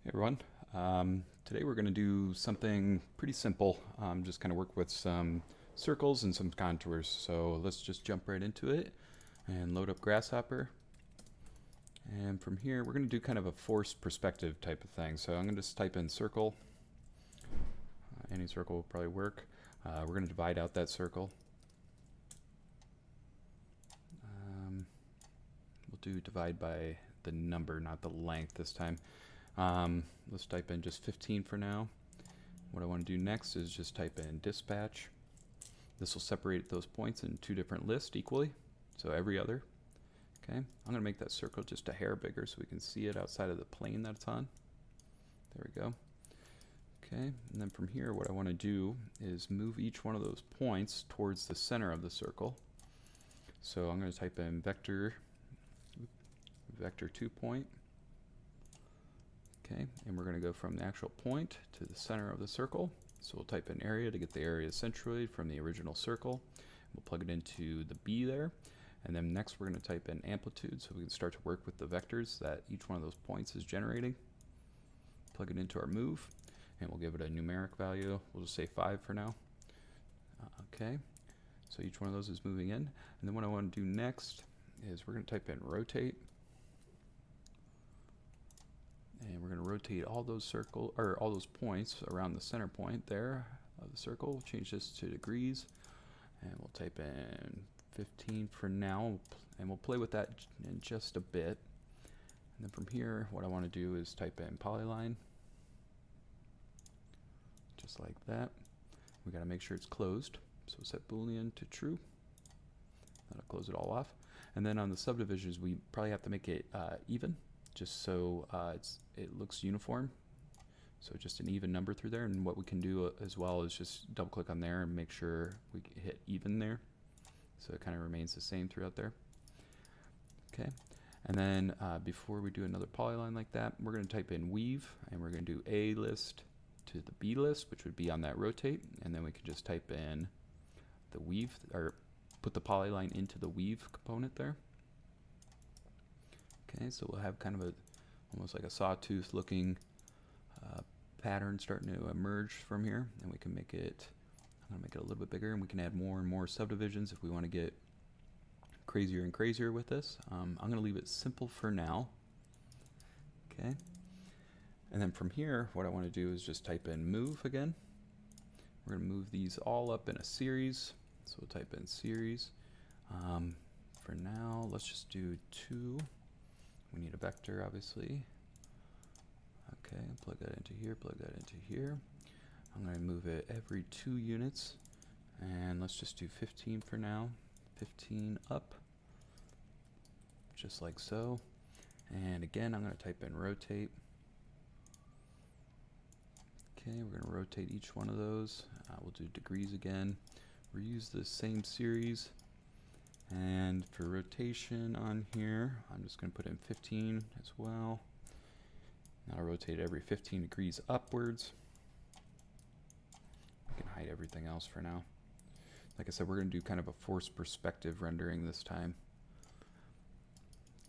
Hey everyone. Today we're going to do something pretty simple. Just kind of work with some circles and some contours. So let's just jump right into it and load up Grasshopper. And from here we're going to do kind of a forced perspective type of thing. So I'm going to just type in circle. Any circle will probably work. We're going to divide out that circle. We'll do divide by the number, not the length this time. Let's type in just 15 for now. What I want to do next is just type in dispatch. This will separate those points in two different lists equally, so every other. Okay, I'm going to make that circle just a hair bigger so we can see it outside of the plane that it's on. There we go. Okay, and then from here what I want to do is move each one of those points towards the center of the circle. So I'm going to type in vector 2 point. Okay, and we're going to go from the actual point to the center of the circle. So we'll type in area to get the area centroid from the original circle. We'll plug it into the B there. And then next we're going to type in amplitude so we can start to work with the vectors that each one of those points is generating. Plug it into our move, and we'll give it a numeric value. We'll just say 5 for now. Okay, so each one of those is moving in. And then what I want to do next is we're going to type in rotate. And we're going to rotate all those all those points around the center point there of the circle. We'll change this to degrees, and we'll type in 15 for now, and we'll play with that in just a bit. And then from here, what I want to do is type in polyline, just like that. We got to make sure it's closed, so we'll set Boolean to true. That'll close it all off. And then on the subdivisions, we probably have to make it even, just so it looks uniform. So just an even number through there. And what we can do as well is just double click on there and make sure we hit even there, so it kind of remains the same throughout there. Okay, and then before we do another polyline like that, we're going to type in weave, and we're going to do A list to the B list, which would be on that rotate, and then we can just type in the weave, or put the polyline into the weave component there. Okay, so we'll have kind of almost like a sawtooth looking pattern starting to emerge from here, and we can make it, I'm going to make it a little bit bigger, and we can add more and more subdivisions if we want to get crazier and crazier with this. I'm going to leave it simple for now. Okay, and then from here what I want to do is just type in move again. We're going to move these all up in a series, so we'll type in series. For now let's just do 2. We need a vector, obviously. Okay, plug that into here, plug that into here. I'm going to move it every 2 units, and let's just do 15 for now. 15 up, just like so. And again, I'm going to type in rotate. Okay, we're going to rotate each one of those. We'll do degrees again. Reuse the same series. And for rotation on here, I'm just going to put in 15 as well. That'll rotate every 15 degrees upwards. We can hide everything else for now. Like I said, we're going to do kind of a forced perspective rendering this time.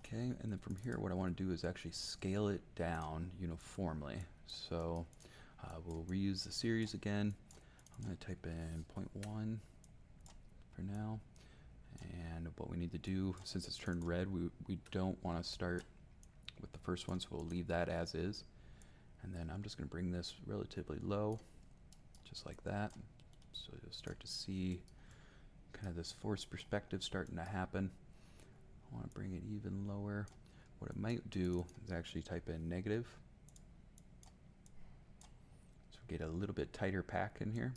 Okay, and then from here what I want to do is actually scale it down uniformly. So we'll reuse the series again. I'm going to type in 0.1 for now. And what we need to do, since it's turned red, we don't want to start with the first one, so we'll leave that as is. And then I'm just going to bring this relatively low, just like that. So you'll start to see kind of this forced perspective starting to happen. I want to bring it even lower. What it might do is actually type in negative. So get a little bit tighter pack in here.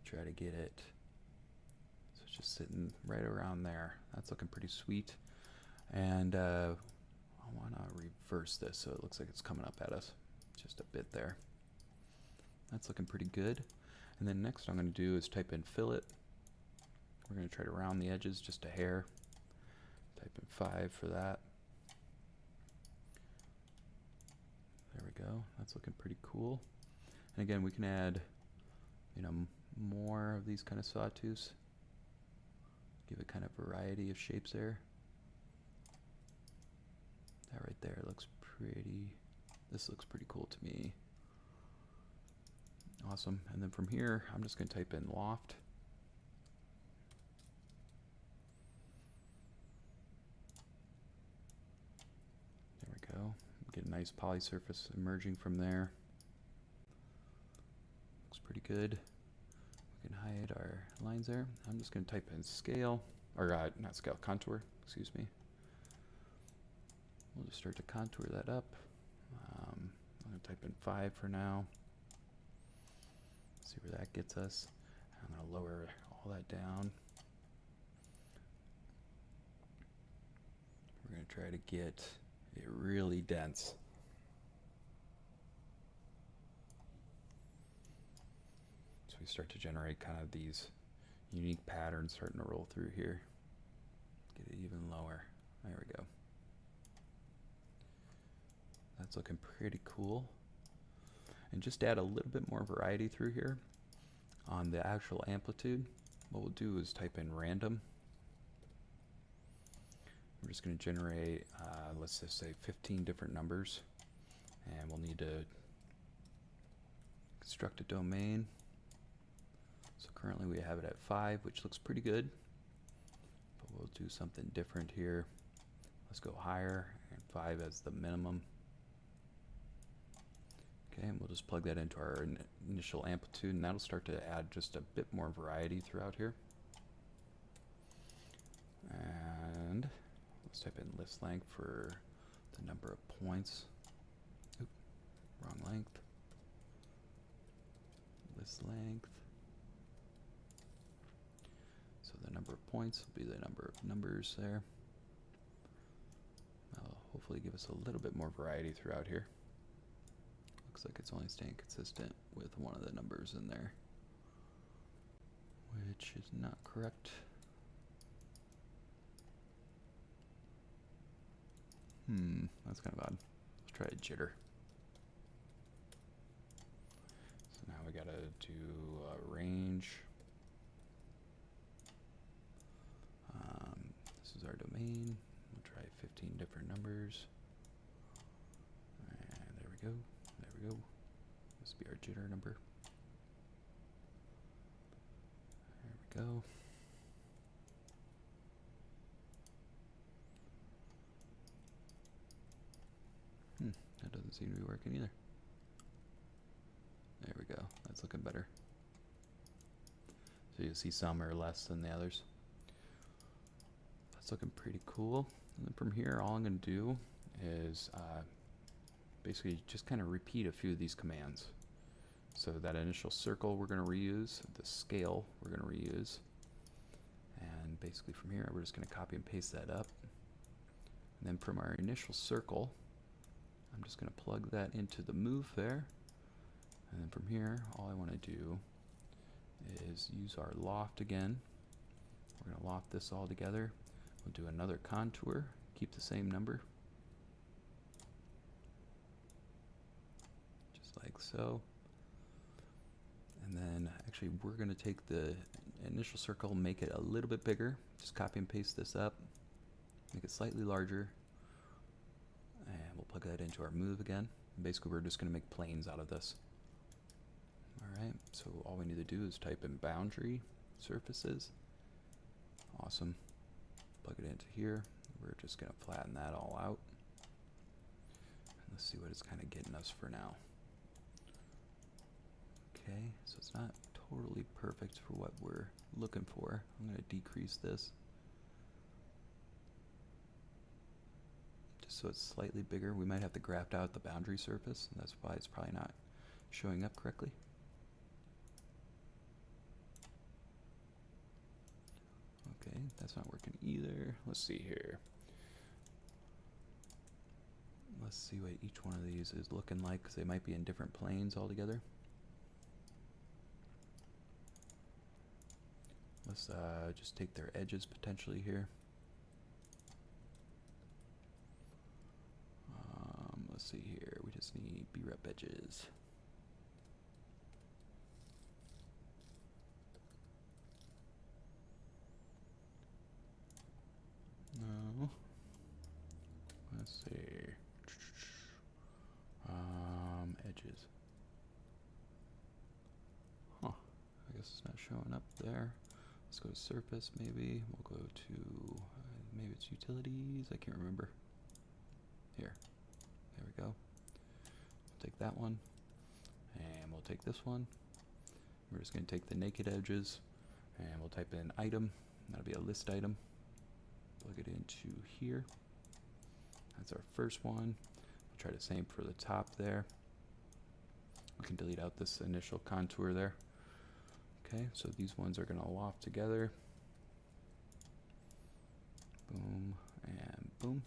Try to get it just sitting right around there. That's looking pretty sweet. And I want to reverse this so it looks like it's coming up at us just a bit there. That's looking pretty good. And then next I'm going to do is type in fillet. We're going to try to round the edges just a hair. Type in 5 for that. There we go. That's looking pretty cool. And again, we can add, more of these kind of sawtooths. Give it kind of variety of shapes there. That right there looks pretty This looks pretty cool to me. Awesome. And then from here, I'm just going to type in Loft. There we go. Get a nice poly surface emerging from there. Looks pretty good. We can hide our lines there. I'm just going to type in scale, or not scale, contour, excuse me. We'll just start to contour that up. I'm going to type in 5 for now. See where that gets us. I'm going to lower all that down. We're going to try to get it really dense. So we start to generate kind of these unique patterns starting to roll through here. Get it even lower. There we go. That's looking pretty cool. And just add a little bit more variety through here on the actual amplitude. What we'll do is type in random. We're just going to generate, let's just say 15 different numbers. And we'll need to construct a domain. So currently we have it at 5, which looks pretty good. But we'll do something different here. Let's go higher, and 5 as the minimum. Okay, and we'll just plug that into our initial amplitude, and that'll start to add just a bit more variety throughout here. And let's type in list length for the number of points. Oop, wrong length. List length. So the number of points will be the number of numbers there. That'll hopefully give us a little bit more variety throughout here. Looks like it's only staying consistent with one of the numbers in there, which is not correct. That's kind of odd. Let's try a jitter. So now we gotta do a range. This is our domain. We'll try 15 different numbers. And there we go. There we go. This will be our jitter number. There we go. That doesn't seem to be working either. There we go. That's looking better. So you'll see some are less than the others. That's looking pretty cool. And then from here, all I'm going to do is basically just kind of repeat a few of these commands. So that initial circle we're going to reuse, the scale we're going to reuse, and basically from here we're just going to copy and paste that up. And then from our initial circle, I'm just going to plug that into the move there, and then from here all I want to do is use our loft again. We're going to loft this all together. We'll do another contour, keep the same number, just like so. And then actually we're going to take the initial circle, make it a little bit bigger, just copy and paste this up, make it slightly larger, and we'll plug that into our move again. And basically we're just going to make planes out of this. Alright, so all we need to do is type in boundary surfaces. Awesome. Plug it into here. We're just going to flatten that all out. And let's see what it's kind of getting us for now. Okay, so it's not totally perfect for what we're looking for. I'm going to decrease this just so it's slightly bigger. We might have to graft out the boundary surface, and that's why it's probably not showing up correctly. Okay, that's not working either. Let's see here. Let's see what each one of these is looking like, because they might be in different planes altogether. Let's just take their edges potentially here. Let's see here. We just need B-rep edges. No. Let's see. edges. Huh. I guess it's not showing up there. Let's go to surface maybe. We'll go to, maybe it's utilities. I can't remember. Here. There we go. We'll take that one. And we'll take this one. We're just going to take the naked edges. And we'll type in item. That'll be a list item. Plug it into here. That's our first one. We'll try the same for the top there. We can delete out this initial contour there. Okay, so these ones are going to loft together. Boom and boom.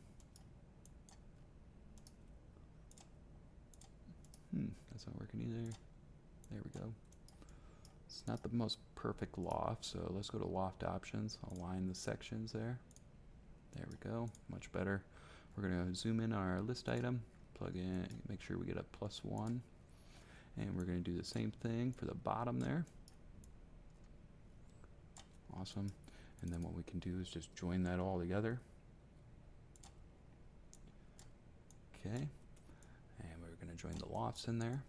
That's not working either. There we go. It's not the most perfect loft, so let's go to loft options. Align the sections there. There we go, much better. We're going to zoom in our list item, plug in, make sure we get a +1, and we're going to do the same thing for the bottom there. Awesome. And then what we can do is just join that all together. Okay, and we're going to join the lofts in there,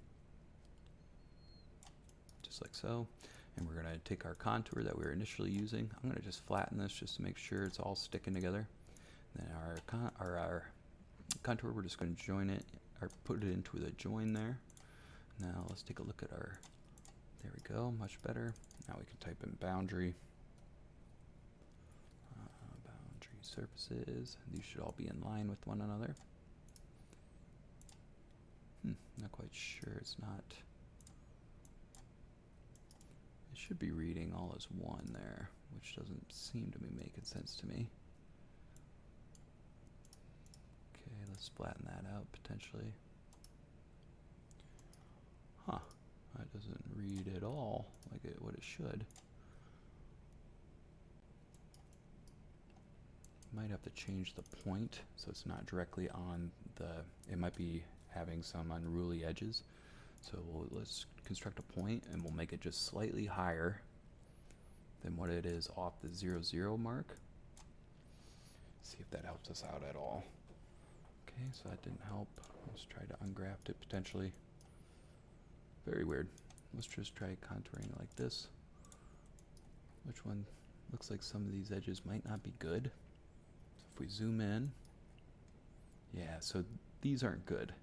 just like so. And we're going to take our contour that we were initially using. I'm going to just flatten this just to make sure it's all sticking together. Then our contour, we're just going to join it, or put it into the join there. Now let's take a look at our, there we go, much better. Now we can type in boundary. Boundary surfaces. These should all be in line with one another. Not quite sure, it's not. It should be reading all as one there, which doesn't seem to be making sense to me. Okay, let's flatten that out potentially. Huh, that doesn't read at all like what it should. Might have to change the point so it's not directly on the, it might be having some unruly edges. So let's construct a point and we'll make it just slightly higher than what it is off the 0, 0 mark. See if that helps us out at all. Okay, so that didn't help. Let's try to ungraft it potentially. Very weird. Let's just try contouring like this. Which one? Looks like some of these edges might not be good. So if we zoom in, yeah, so these aren't good.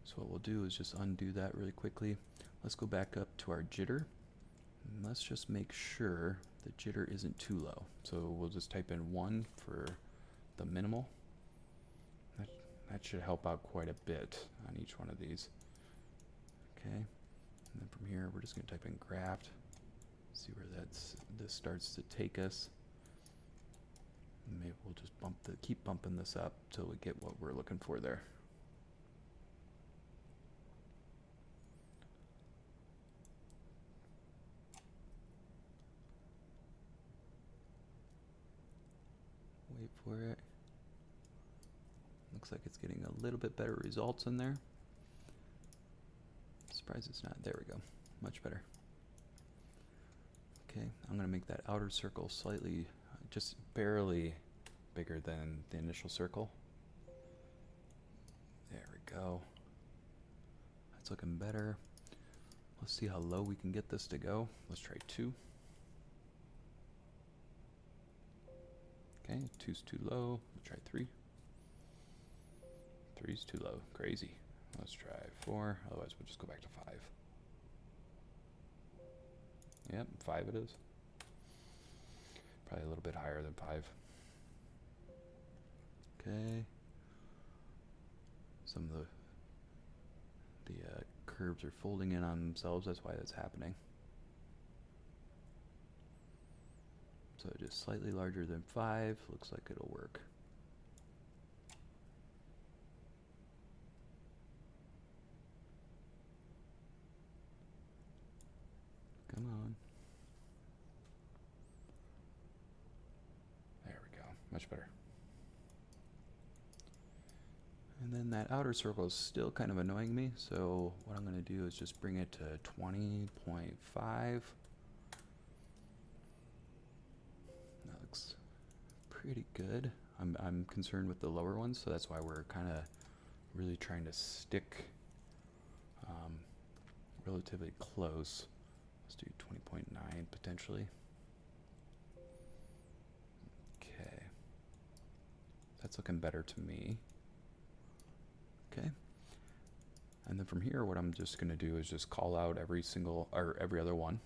So what we'll do is just undo that really quickly. Let's go back up to our jitter. And let's just make sure the jitter isn't too low. So we'll just type in 1 for the minimal. That should help out quite a bit on each one of these. Okay, and then from here we're just going to type in graft. See where this starts to take us. And maybe we'll just keep bumping this up till we get what we're looking for there. Wait for it. Looks like it's getting a little bit better results in there. Surprised it's not. There we go. Much better. Okay, I'm going to make that outer circle slightly, just barely bigger than the initial circle. There we go. That's looking better. Let's see how low we can get this to go. Let's try 2. Okay, 2's too low. Let's try 3. 3's too low. Crazy. Let's try 4. Otherwise, we'll just go back to 5. Yep, 5 it is. Probably a little bit higher than 5. Okay. Some of the curves are folding in on themselves. That's why that's happening. So just slightly larger than 5. Looks like it'll work. Come on. There we go. Much better. And then that outer circle is still kind of annoying me. So what I'm going to do is just bring it to 20.5. That looks pretty good. I'm concerned with the lower ones, so that's why we're kind of really trying to stick relatively close. Let's do 20.9 potentially. Okay. That's looking better to me. Okay. And then from here, what I'm just going to do is just call out every single, or every other one.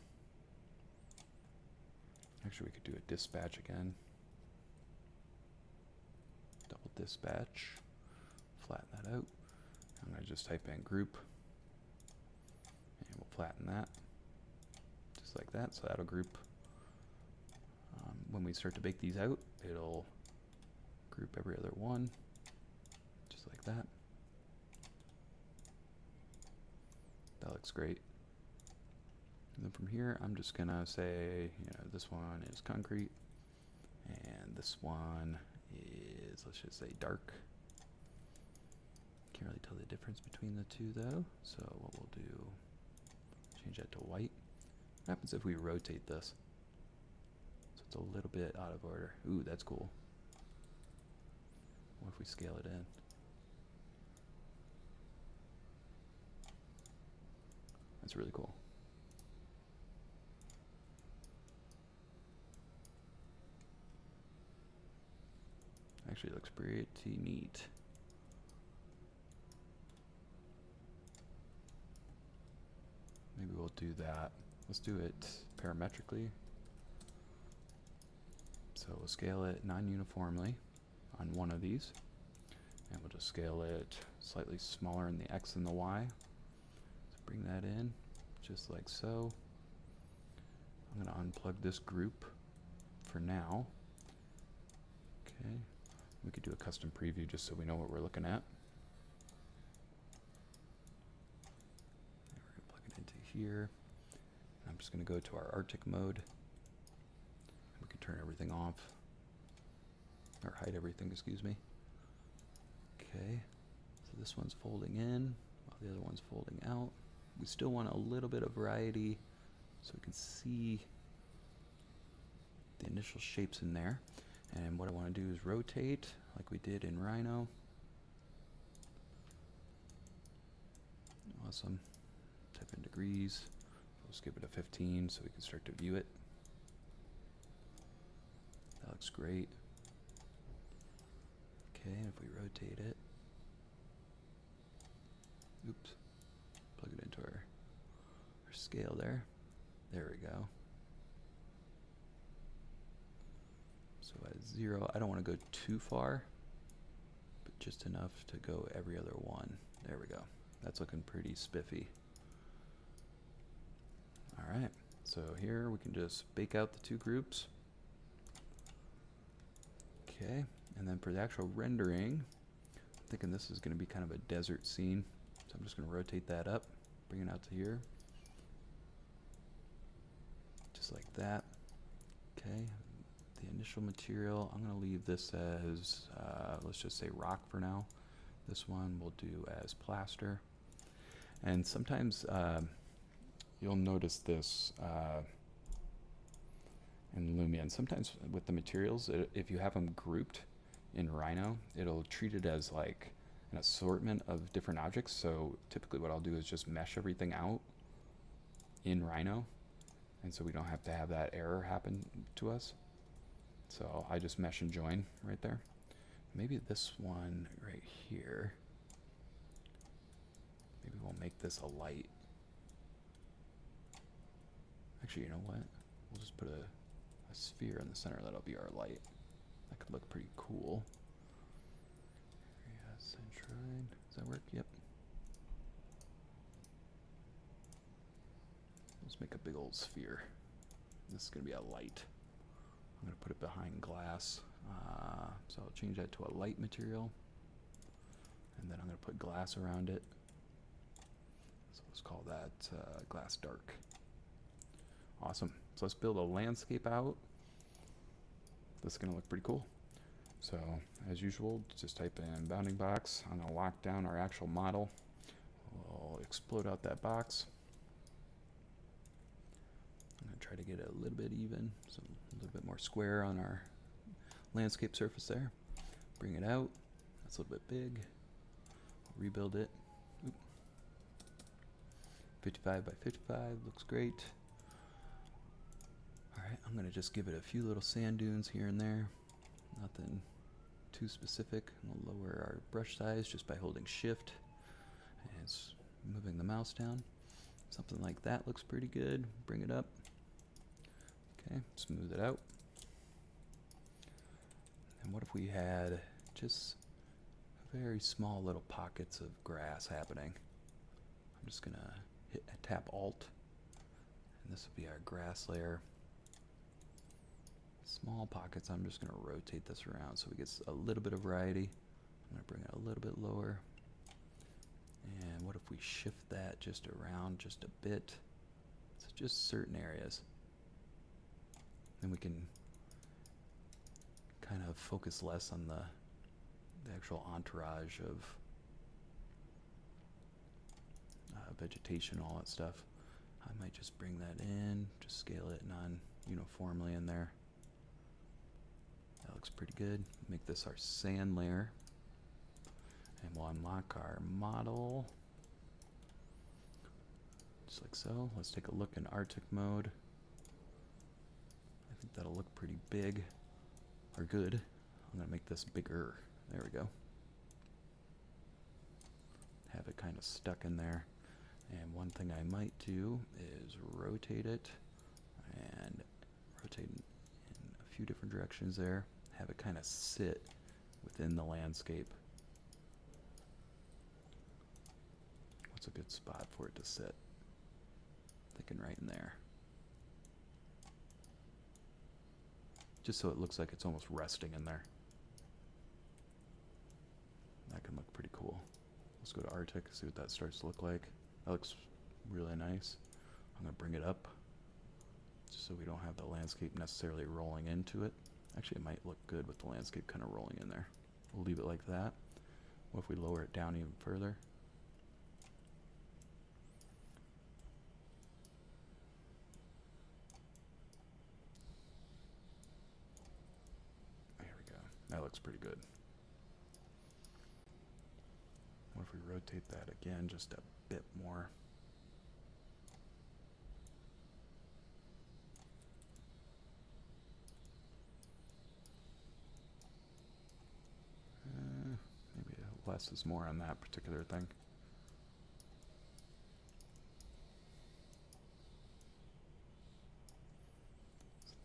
Actually, we could do a dispatch again. Double dispatch. Flatten that out. I'm going to just type in group. And we'll flatten that. Just like that. So that'll group. When we start to bake these out, it'll group every other one. Just like that. That looks great. And then from here, I'm just gonna say, you know, this one is concrete, and this one is, let's just say, dark. Can't really tell the difference between the two though. So what we'll do, change that to white. What happens if we rotate this? So it's a little bit out of order. Ooh, that's cool. What if we scale it in? That's really cool. Actually, it looks pretty neat. Maybe we'll do that. Let's do it parametrically. So we'll scale it non-uniformly on one of these. And we'll just scale it slightly smaller in the X and the Y. So bring that in, just like so. I'm gonna unplug this group for now. Okay. We could do a custom preview just so we know what we're looking at. And we're gonna plug it into here. I'm just gonna go to our Arctic mode. And we can turn everything off. Or hide everything, excuse me. Okay, so this one's folding in while the other one's folding out. We still want a little bit of variety so we can see the initial shapes in there. And what I want to do is rotate like we did in Rhino. Awesome. Type in degrees. We'll skip it to 15 so we can start to view it. That looks great. Okay, and if we rotate it, oops, plug it into our scale there. There we go. So at 0, I don't want to go too far, but just enough to go every other one. There we go. That's looking pretty spiffy. All right, so here we can just bake out the two groups. Okay, and then for the actual rendering, I'm thinking this is going to be kind of a desert scene. So I'm just going to rotate that up, bring it out to here. Just like that. Okay. The initial material, I'm going to leave this as, let's just say rock for now. This one we'll do as plaster. And sometimes you'll notice this in Lumion. Sometimes with the materials, if you have them grouped in Rhino, it'll treat it as like an assortment of different objects. So typically what I'll do is just mesh everything out in Rhino. And so we don't have to have that error happen to us. So I just mesh and join right there. Maybe this one right here. Maybe we'll make this a light. Actually, you know what? We'll just put a sphere in the center. That'll be our light. That could look pretty cool. Area centroid. Does that work? Yep. Let's make a big old sphere. This is going to be a light. I'm going to put it behind glass. So I'll change that to a light material. And then I'm going to put glass around it. So let's call that glass dark. Awesome. So let's build a landscape out. This is going to look pretty cool. So as usual, just type in bounding box. I'm going to lock down our actual model. We'll explode out that box. I'm going to try to get it a little bit even, so a little bit more square on our landscape surface there. Bring it out. That's a little bit big. I'll rebuild it. Oop. 55 by 55 looks great. Alright, I'm going to just give it a few little sand dunes here and there. Nothing too specific. We'll lower our brush size just by holding shift and moving the mouse down. Something like that looks pretty good. Bring it up. Okay, smooth it out. And what if we had just very small little pockets of grass happening? I'm just going to tap Alt, and this will be our grass layer. Small pockets, I'm just going to rotate this around so we get a little bit of variety. I'm going to bring it a little bit lower. And what if we shift that just around just a bit? It's just certain areas. Then we can kind of focus less on the actual entourage of vegetation, all that stuff. I might just bring that in, just scale it non-uniformly in there. That looks pretty good. Make this our sand layer. And we'll unlock our model. Just like so. Let's take a look in Arctic mode. I think that'll look pretty big. Or good. I'm going to make this bigger. There we go. Have it kind of stuck in there. And one thing I might do is rotate it. And rotate in a few different directions there. Have it kind of sit within the landscape. What's a good spot for it to sit? Thinking right in there. Just so it looks like it's almost resting in there. That can look pretty cool. Let's go to Arctic, see what that starts to look like. That looks really nice. I'm going to bring it up just so we don't have the landscape necessarily rolling into it. Actually, it might look good with the landscape kind of rolling in there. We'll leave it like that. What if we lower it down even further? There we go. That looks pretty good. What if we rotate that again just a bit more? Maybe less is more on that particular thing.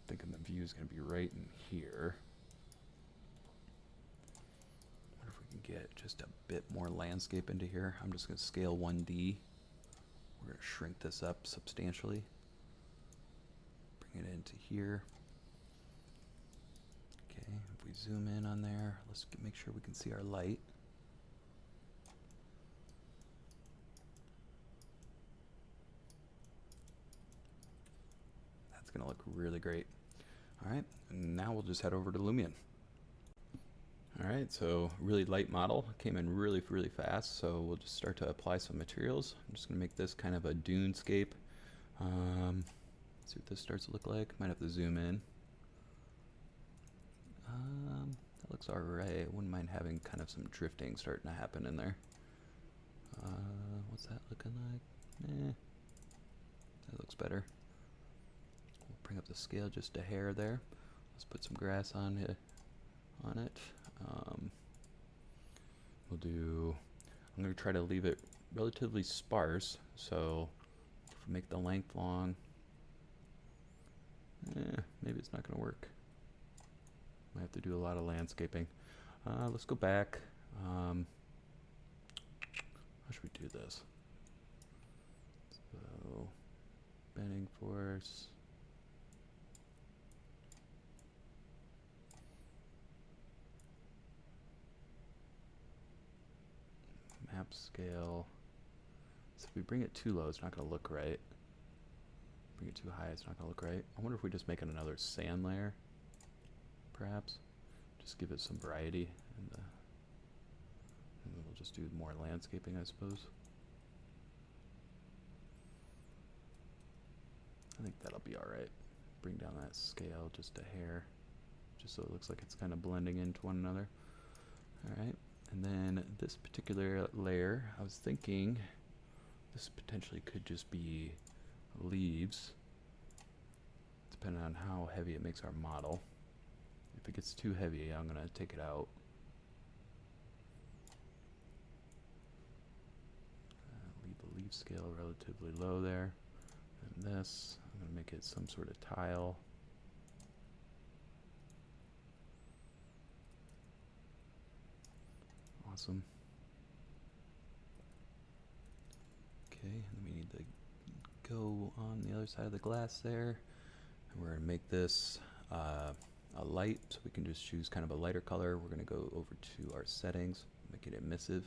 Thinking the view is going to be right in here. What if we can get just a bit more landscape into here? I'm just going to scale 1D. We're going to shrink this up substantially. Bring it into here. Okay, if we zoom in on there, let's make sure we can see our light. That's going to look really great. All right, and now we'll just head over to Lumion. All right, so really light model, came in really, really fast, so we'll just start to apply some materials. I'm just going to make this kind of a Dunescape. See what this starts to look like. Might have to zoom in. That looks alright. Wouldn't mind having kind of some drifting starting to happen in there. What's that looking like? That looks better. We'll bring up the scale just a hair there. Let's put some grass on it. I'm going to try to leave it relatively sparse, so if we make the length long, maybe it's not going to work. Might have to do a lot of landscaping. Let's go back. How should we do this? So, bending force. Map scale. So if we bring it too low, it's not going to look right. Bring it too high, it's not going to look right. I wonder if we just make it another sand layer, perhaps. Just give it some variety, and then we'll just do more landscaping, I suppose. I think that'll be alright. Bring down that scale just a hair, just so it looks like it's kind of blending into one another. Alright, and then this particular layer, I was thinking This potentially could just be leaves, depending on how heavy it makes our model. If it gets too heavy, I'm going to take it out. Leave the leaf scale relatively low there. And this, I'm going to make it some sort of tile. Awesome. Okay, and we need to go on the other side of the glass there. And we're going to make this a light, so we can just choose kind of a lighter color. We're going to go over to our settings, make it emissive.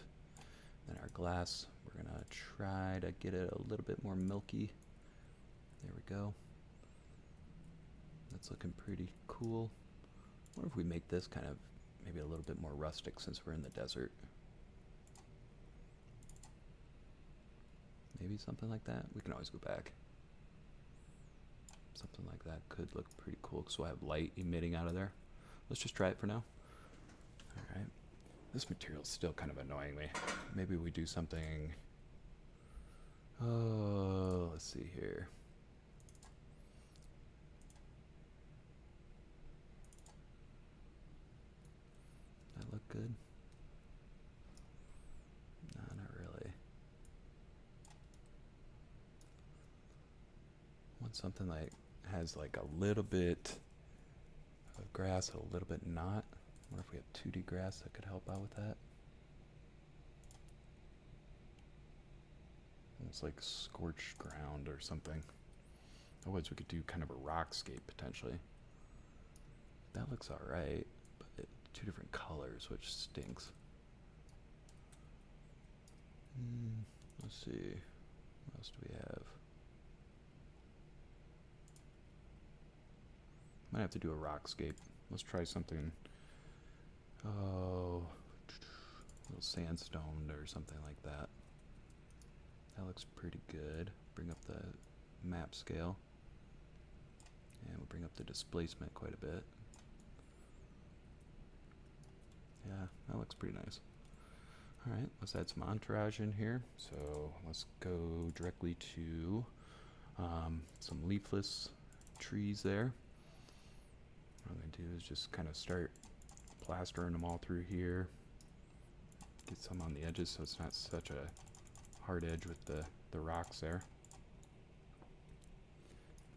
Then our glass, we're going to try to get it a little bit more milky. There we go. That's looking pretty cool. I wonder if we make this kind of maybe a little bit more rustic since we're in the desert. Maybe something like that. We can always go back. Something like that could look pretty cool because we'll have light emitting out of there. Let's just try it for now. Alright. This material's still kind of annoying me. Maybe we do something... Oh, let's see here. That look good? No, not really. Want something like has like a little bit of grass, a little bit not. I wonder if we have 2D grass that could help out with that. Almost like scorched ground or something. Otherwise we could do kind of a Rockscape potentially. That looks alright, but 2 different colors, which stinks. Let's see. What else do we have? Might have to do a Rockscape. Let's try something. Oh, a little sandstone or something like that. That looks pretty good. Bring up the map scale. And we'll bring up the displacement quite a bit. Yeah, that looks pretty nice. Alright, let's add some entourage in here. So let's go directly to some leafless trees there. What I'm going to do is just kind of start plastering them all through here. Get some on the edges so it's not such a hard edge with the rocks there.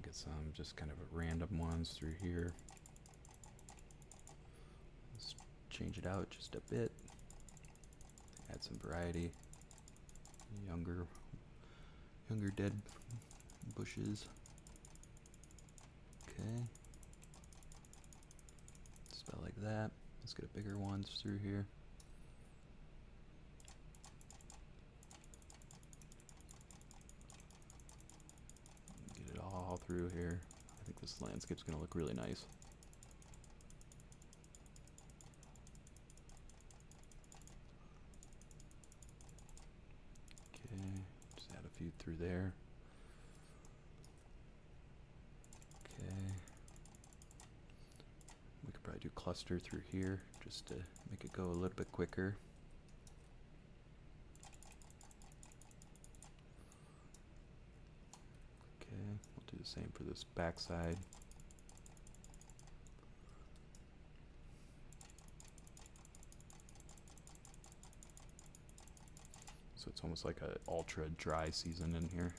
Get some just kind of random ones through here. Let's change it out just a bit. Add some variety. Younger dead bushes. Okay. About like that. Let's get a bigger ones through here. Get it all through here. I think this landscape's going to look really nice. Okay, just add a few through there. Okay. We could probably do cluster through here just to make it go a little bit quicker. Okay, we'll do the same for this backside. So it's almost like an ultra dry season in here.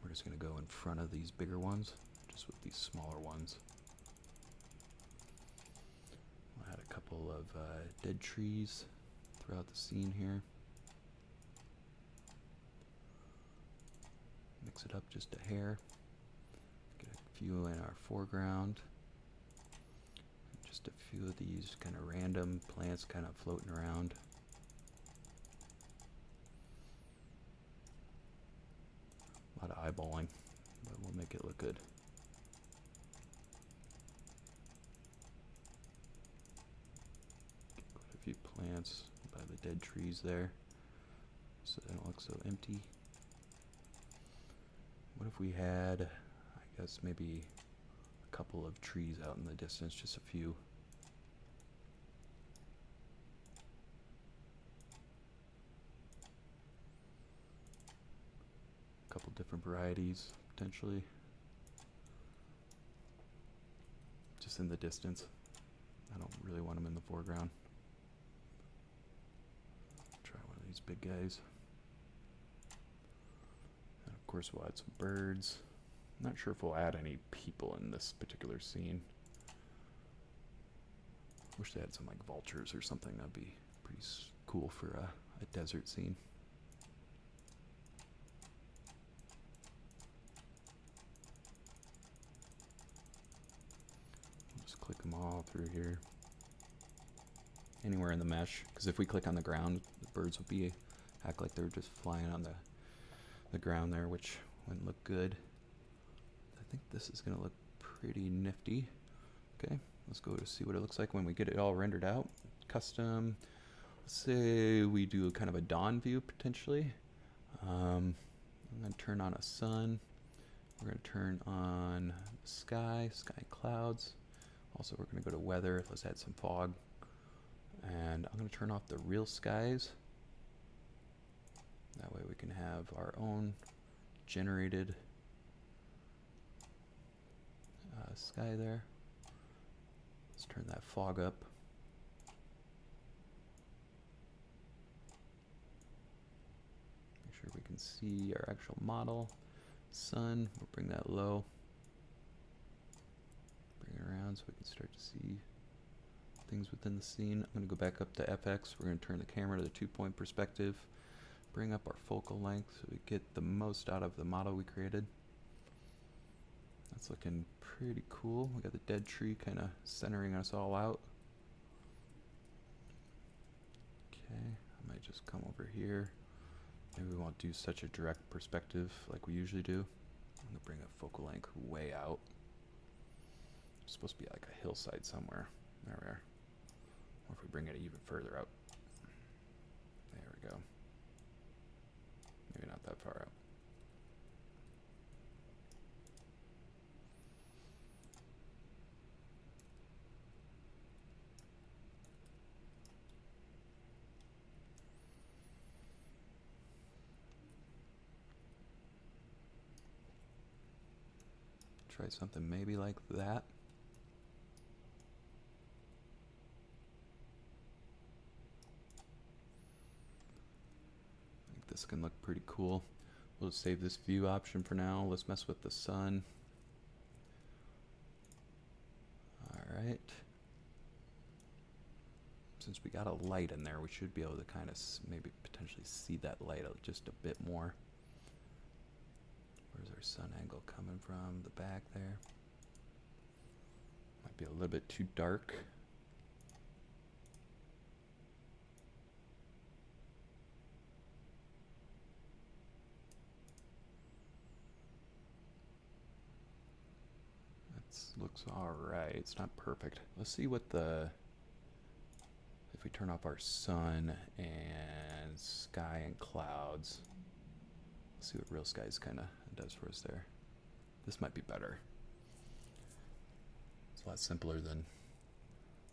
We're just going to go in front of these bigger ones, just with these smaller ones. We'll add a couple of dead trees throughout the scene here. Mix it up just a hair. Get a few in our foreground. Just a few of these kind of random plants kind of floating around. A lot of eyeballing, but we'll make it look good. Quite a few plants by the dead trees there, so they don't look so empty. What if we had, I guess, maybe a couple of trees out in the distance, just a few. different varieties, potentially. Just in the distance. I don't really want them in the foreground. Try one of these big guys. And of course we'll add some birds. I'm not sure if we'll add any people in this particular scene. Wish they had some like vultures or something. That'd be pretty cool for a desert scene. Just click them all through here. Anywhere in the mesh, because if we click on the ground, the birds would be act like they're just flying on the ground there, which wouldn't look good. I think this is gonna look pretty nifty. Okay, let's go to see what it looks like when we get it all rendered out. Custom, let's say we do kind of a dawn view potentially. I'm gonna turn on a sun. We're gonna turn on sky and clouds. Also, we're gonna go to weather. Let's add some fog. And I'm gonna turn off the real skies. That way we can have our own generated sky there. Let's turn that fog up. Make sure we can see our actual model. Sun, we'll bring that low. Bring it around so we can start to see things within the scene. I'm going to go back up to FX. We're going to turn the camera to the 2-point perspective. Bring up our focal length so we get the most out of the model we created. That's looking pretty cool. We got the dead tree kind of centering us all out. Okay, I might just come over here. Maybe we won't do such a direct perspective like we usually do. I'm going to bring a focal length way out. It's supposed to be like a hillside somewhere. There we are. Or if we bring it even further out. There we go. Maybe not that far out. Try something maybe like that. I think this can look pretty cool. We'll save this view option for now. Let's mess with the sun. Alright. Since we got a light in there, we should be able to kind of maybe potentially see that light just a bit more. Where's our sun angle coming from? The back there. Might be a little bit too dark. That looks alright. It's not perfect. Let's see what if we turn off our sun and sky and clouds. Let's see what real skies kind of does for us there. This might be better. It's a lot simpler than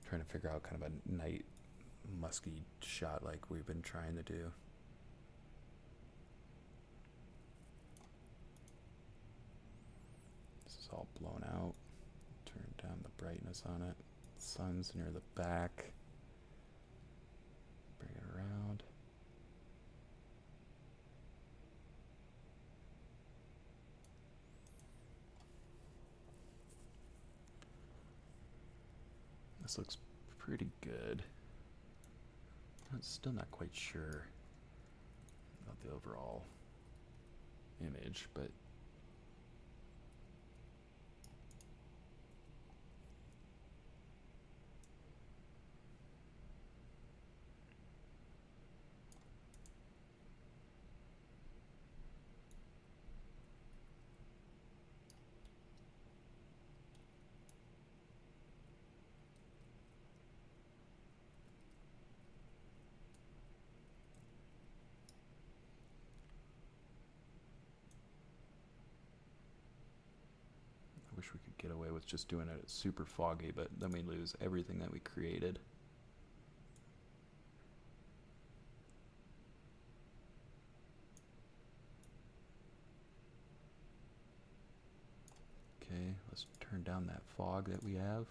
trying to figure out kind of a night musky shot like we've been trying to do. This is all blown out. Turn down the brightness on it. Sun's near the back. Bring it around. This looks pretty good. I'm still not quite sure about the overall image, but wish we could get away with just doing it super foggy, but then we lose everything that we created. Let's turn down that fog that we have.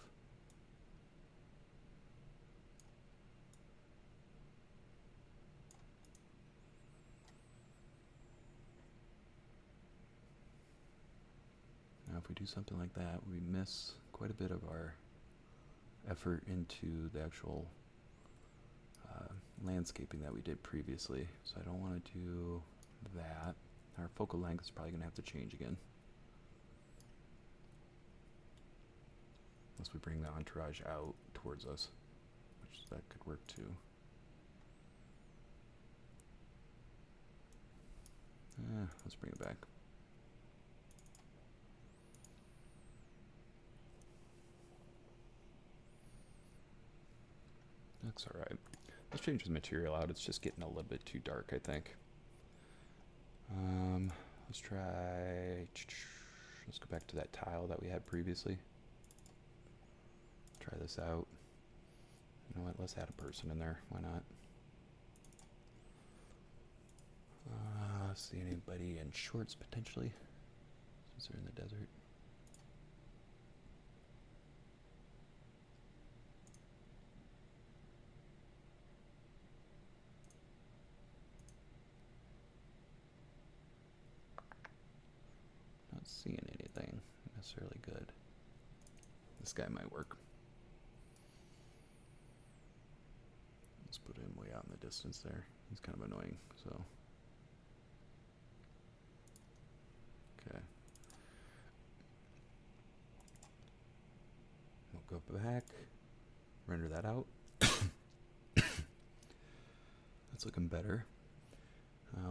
Now if we do something like that, we miss quite a bit of our effort into the actual landscaping that we did previously. So I don't want to do that. Our focal length is probably going to have to change again. Unless we bring the entourage out towards us, which that could work too. Let's bring it back. That's all right. Let's change the material out. It's just getting a little bit too dark, I think. Let's try. Let's go back to that tile that we had previously. Try this out. You know what? Let's add a person in there. Why not? See anybody in shorts potentially, since they're in the desert. Not seeing anything necessarily good. This guy might work. Let's put him way out in the distance there. He's kind of annoying, so. Okay. We'll go back, render that out. That's looking better.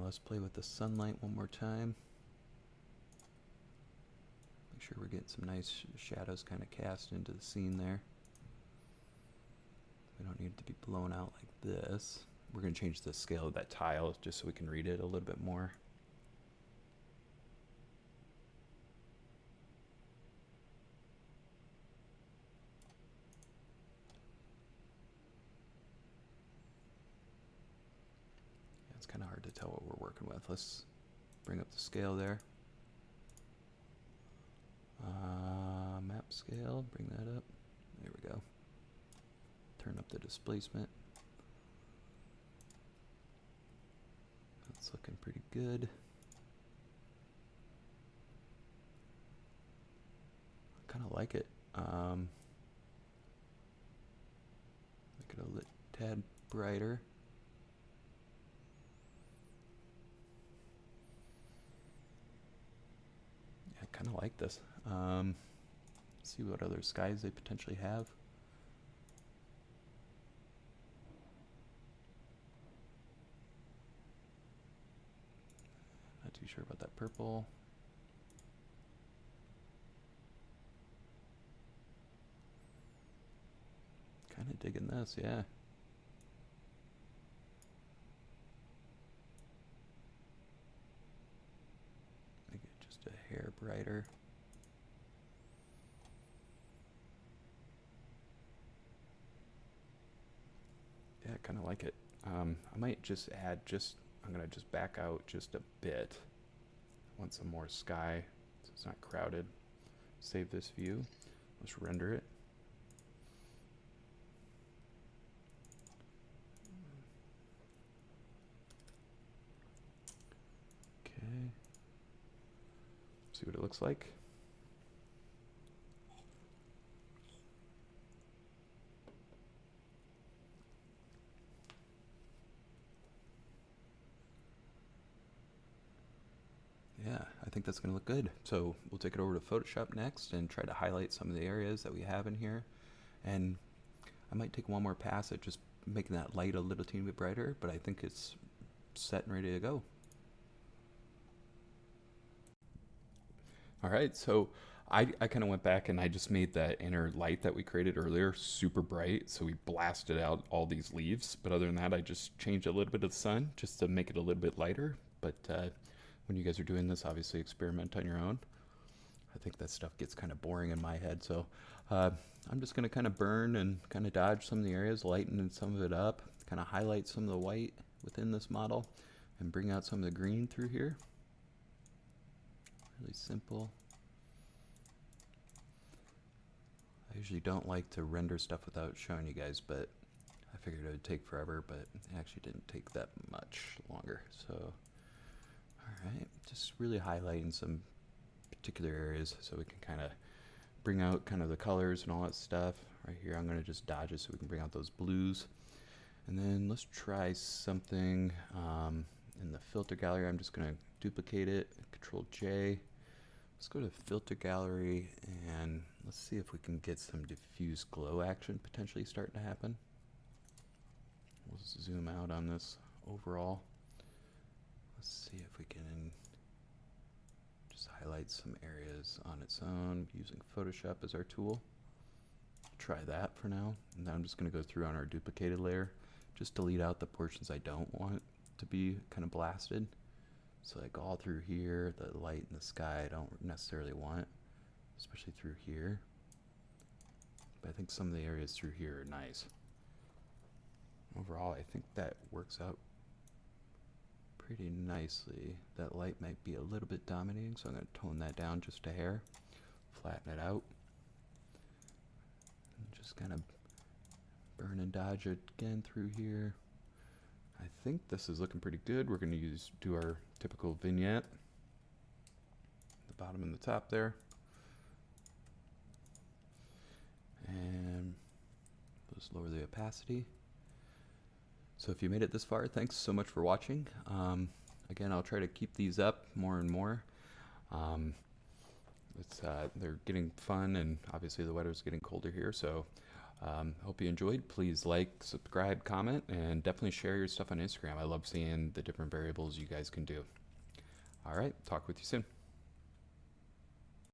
Let's play with the sunlight one more time. Make sure we're getting some nice shadows kind of cast into the scene there. We don't need it to be blown out like this. We're going to change the scale of that tile just so we can read it a little bit more. Yeah, it's kind of hard to tell what we're working with. Let's bring up the scale there. Map scale, bring that up. There we go. Turn up the displacement. That's looking pretty good. I kind of like it. Make it a tad brighter. Yeah, I kind of like this. See what other skies they potentially have. Not too sure about that purple. Kind of digging this, yeah. Make it just a hair brighter. Yeah, I kind of like it. I might just add I'm going to just back out just a bit. I want some more sky so it's not crowded. Save this view. Let's render it. Okay. See what it looks like. Yeah, I think that's going to look good. So we'll take it over to Photoshop next and try to highlight some of the areas that we have in here. And I might take one more pass at just making that light a little teeny bit brighter, but I think it's set and ready to go. All right, so I kind of went back and I just made that inner light that we created earlier super bright. So we blasted out all these leaves. But other than that, I just changed a little bit of the sun just to make it a little bit lighter. But when you guys are doing this, obviously experiment on your own. I think that stuff gets kind of boring in my head. So I'm just going to kind of burn and kind of dodge some of the areas, lighten some of it up, kind of highlight some of the white within this model, and bring out some of the green through here. Really simple. I usually don't like to render stuff without showing you guys, but I figured it would take forever, but it actually didn't take that much longer. So, alright, just really highlighting some particular areas so we can kind of bring out kind of the colors and all that stuff. Right here, I'm going to just dodge it so we can bring out those blues. And then let's try something in the filter gallery. I'm just going to duplicate it, Control J. Let's go to filter gallery and let's see if we can get some diffuse glow action potentially starting to happen. We'll zoom out on this overall. Let's see if we can just highlight some areas on its own using Photoshop as our tool. Try that for now. And then I'm just going to go through on our duplicated layer, just delete out the portions I don't want to be kind of blasted. So like all through here, the light in the sky I don't necessarily want, especially through here. But I think some of the areas through here are nice. Overall, I think that works out pretty nicely. That light might be a little bit dominating, so I'm going to tone that down just a hair, flatten it out, and just kind of burn and dodge it again through here. I think this is looking pretty good. We're going to do our typical vignette, the bottom and the top there, and just lower the opacity. So if you made it this far, thanks so much for watching. Again, I'll try to keep these up more and more. They're getting fun, and obviously the weather's getting colder here, so hope you enjoyed. Please like, subscribe, comment, and definitely share your stuff on Instagram. I love seeing the different variables you guys can do. All right, talk with you soon.